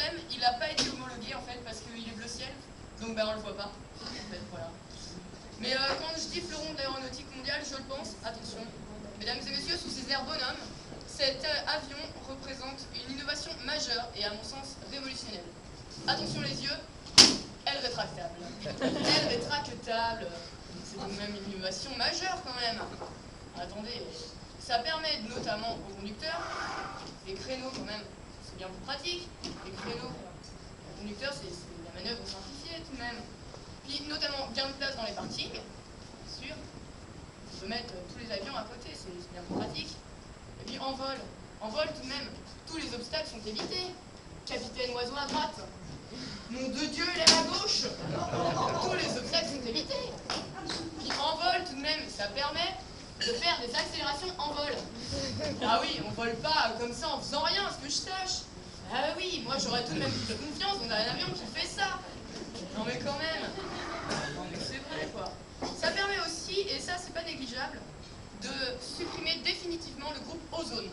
problème, il n'a pas été homologué en fait parce qu'il est bleu ciel, donc ben on le voit pas. En fait, voilà. Mais quand je dis fleuron de l'aéronautique mondiale, je le pense, attention, mesdames et messieurs, sous ces airs bonhommes, cet avion représente une innovation majeure et à mon sens révolutionnaire. Attention les yeux, aile rétractable. Aile rétractable, c'est tout de même une innovation majeure quand même. Attendez, ça permet notamment aux conducteurs, les créneaux quand même, c'est bien plus pratique, les créneaux, les conducteurs c'est la manœuvre simplifiée tout de même. Puis notamment gain de place dans les parkings, bien sûr, on peut mettre tous les avions à côté, c'est bien plus pratique. Et puis en vol tout de même, tous les obstacles sont évités. Capitaine oiseau à droite, nom de Dieu il est à gauche, tous les obstacles sont évités. Puis en vol tout de même, ça permet de faire des accélérations en vol. Ah oui, on vole pas comme ça en faisant rien, ce que je sache. Ah oui, moi j'aurais tout de même plus de confiance dans un avion qui fait ça. Non mais quand même. Non mais c'est vrai quoi. Ça permet aussi, et ça c'est pas négligeable, de supprimer définitivement le groupe Ozone.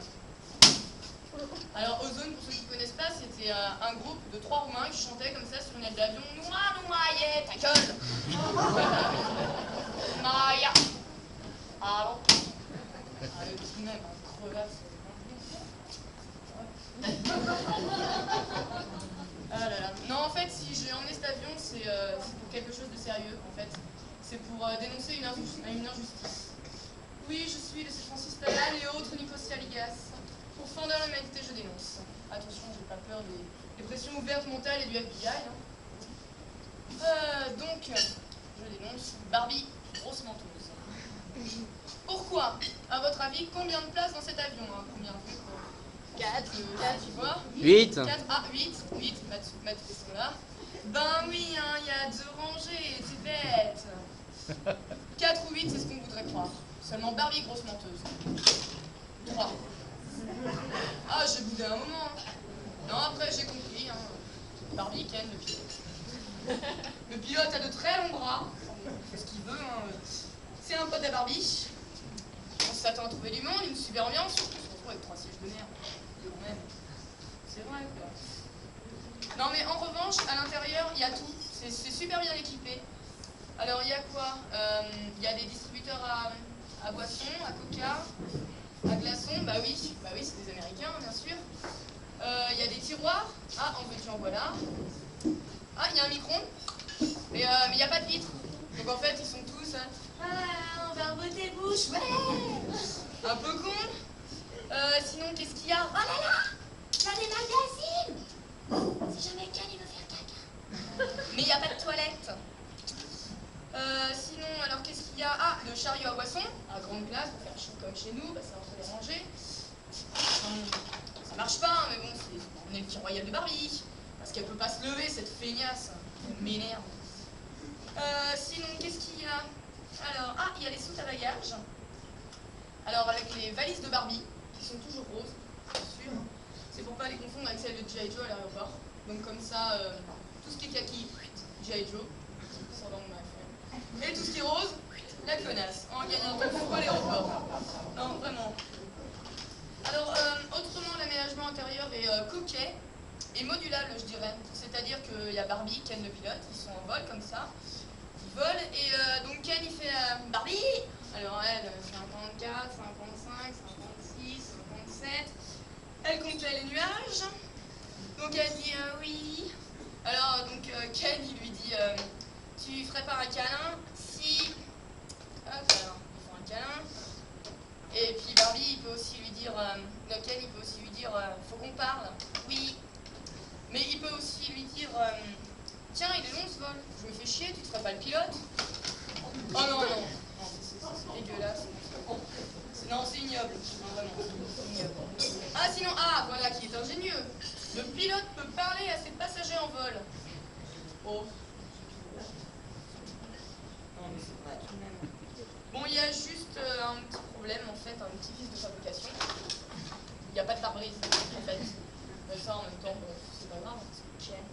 Alors Ozone, pour ceux qui ne connaissent pas, c'était un groupe de 3 Roumains qui chantaient comme ça sur une aile d'avion. Noua, noua, ta gueule. Maya. Allons. Allez, tout de même, un crevasse. Ah là là. Non, en fait, si j'ai emmené cet avion, c'est pour quelque chose de sérieux, en fait. C'est pour dénoncer une injustice. Oui, je suis le Francis Talal et autres Nicosia Ligas. Pour fonder l'humanité, je dénonce. Attention, j'ai pas peur des pressions ouvertes mentales et du FBI. Donc, je dénonce Barbie, grosse menteuse. Pourquoi? À votre avis, combien de places dans cet avion? Combien? 4, tu vois? 8. 4, 8, Matt fait son là. Ben oui, il y a 2 rangées, c'est bête. 4 ou 8, c'est ce qu'on voudrait croire. Seulement Barbie, grosse menteuse. 3. Ah, j'ai boudé un moment. Non, après j'ai compris. Barbie, Ken, le pilote. Le pilote a de très longs bras. Il fait ce qu'il veut. C'est un pote à Barbie. On s'attend à trouver du monde, une super ambiance. On se retrouve avec 3 sièges de merde. Quand même. C'est vrai, quoi. Non, mais en revanche, à l'intérieur, il y a tout. C'est super bien équipé. Alors, il y a quoi? Il y a des distributeurs à boissons, à coca, à glaçons. Bah oui, c'est des Américains, bien sûr. Il y a des tiroirs. Ah, en veux-tu, en voilà. Ah, il y a un micro-ondes. Mais il n'y a pas de vitre. Donc en fait, ils sont tous... Ah, on va tes bouches, ouais. Un peu con. Sinon, qu'est-ce qu'il y a? Oh là là, il y a des magazines. Si jamais Ken il veut faire caca. Mais il n'y a pas de toilette. Sinon, alors qu'est-ce qu'il y a? Ah, le chariot à boisson, à grande place, pour faire chaud comme chez nous, bah, ça on peut les ranger. Ça marche pas, mais bon, on est le petit royal de Barbie. Parce qu'elle peut pas se lever, cette feignasse. Elle m'énerve. Sinon, qu'est-ce qu'il y a? Alors, ah, il y a les soutes à bagages. Alors, avec les valises de Barbie, qui sont toujours roses, bien sûr. C'est pour pas les confondre avec celles de G.I. Joe à l'aéroport. Donc, comme ça, tout ce qui est kaki, G.I. Joe, sans dans mon affaire. Et tout ce qui est rose, la connasse, en gagnant ton fou à l'aéroport. Non, vraiment. Alors, autrement, l'aménagement intérieur est coquet et modulable, je dirais. C'est-à-dire qu'il y a Barbie, Ken le pilote, ils sont en vol comme ça. Ils volent et donc Ken il fait Barbie. Alors elle, 54, 55, 56, 57. Elle compte les nuages. Donc elle dit oui. Alors donc Ken il lui dit tu ferais pas un câlin? Si. Hop, alors ils font un câlin. Et puis Barbie il peut aussi lui dire Ken il peut aussi lui dire faut qu'on parle. Oui. Mais il peut aussi lui dire tiens, il est long ce vol, je me fais chier, tu te ferais pas le pilote? Oh non, non, non, c'est dégueulasse. Non, c'est ignoble, non, vraiment, c'est ignoble. Ah, sinon, ah, voilà qui est ingénieux. Le pilote peut parler à ses passagers en vol. Oh. Non, mais c'est vrai, tout de même. Bon, il y a juste un petit problème, en fait, un petit vice de fabrication. Il n'y a pas de pare-brise, en fait. Mais ça, en même temps, c'est pas grave, c'est gel.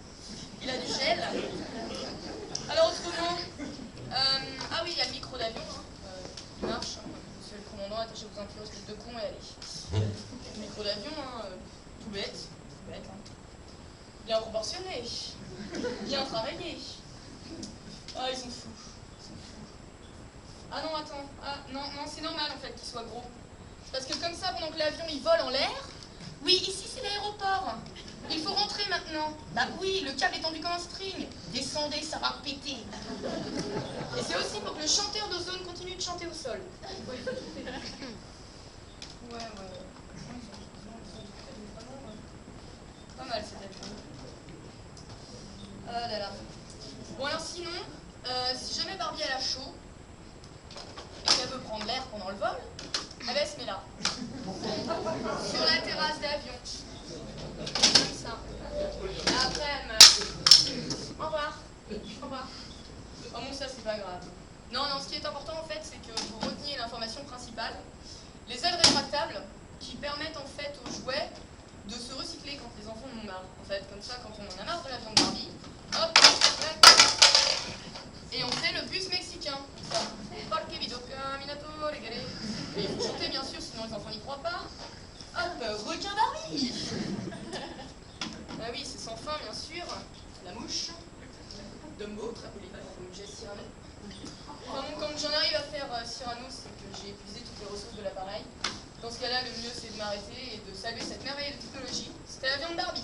Il a du gel. Alors, autrement, ah oui, il y a le micro d'avion, il marche. Monsieur le commandant, attachez vos ceintures, espèce de con, et allez. Le micro d'avion, tout bête. bien proportionné, bien travaillé. Ah, ils sont fous. Ah non, attends. Ah, non, c'est normal en fait qu'il soit gros. Parce que comme ça, pendant que l'avion il vole en l'air, oui, ici c'est l'aéroport. Il faut rentrer maintenant. Bah oui, le câble est tendu comme un string. Descendez, ça va péter. Et c'est aussi pour que le chanteur d'Ozone continue de chanter au sol. Ouais. Pas mal cette avion. Ah là là. Bon alors sinon, si jamais Barbie elle a chaud, et qu'elle veut prendre l'air pendant le vol, elle se met là. Sur la terrasse d'avion. Comme ça. Et après elle me... Au revoir. Oh bon, ça c'est pas grave. Non, ce qui est important en fait, c'est que vous reteniez l'information principale. Les ailes rétractables qui permettent en fait aux jouets de se recycler quand les enfants en ont marre. En fait, comme ça, quand on en a marre de l'avion de Barbie, hop, et on fait le bus mexicain. Porque Vidoka, Minato, Regale. Et il faut chanter bien sûr, sinon les enfants n'y croient pas. Hop, requin Barbie. Ah oui, c'est sans fin bien sûr. La mouche. Dumbo, très polyvalent comme geste Cyrano. Enfin bon, quand j'en arrive à faire Cyrano, c'est que j'ai épuisé toutes les ressources de l'appareil. Dans ce cas-là, le mieux c'est de m'arrêter et de saluer cette merveilleuse technologie. C'était l'avion de Barbie.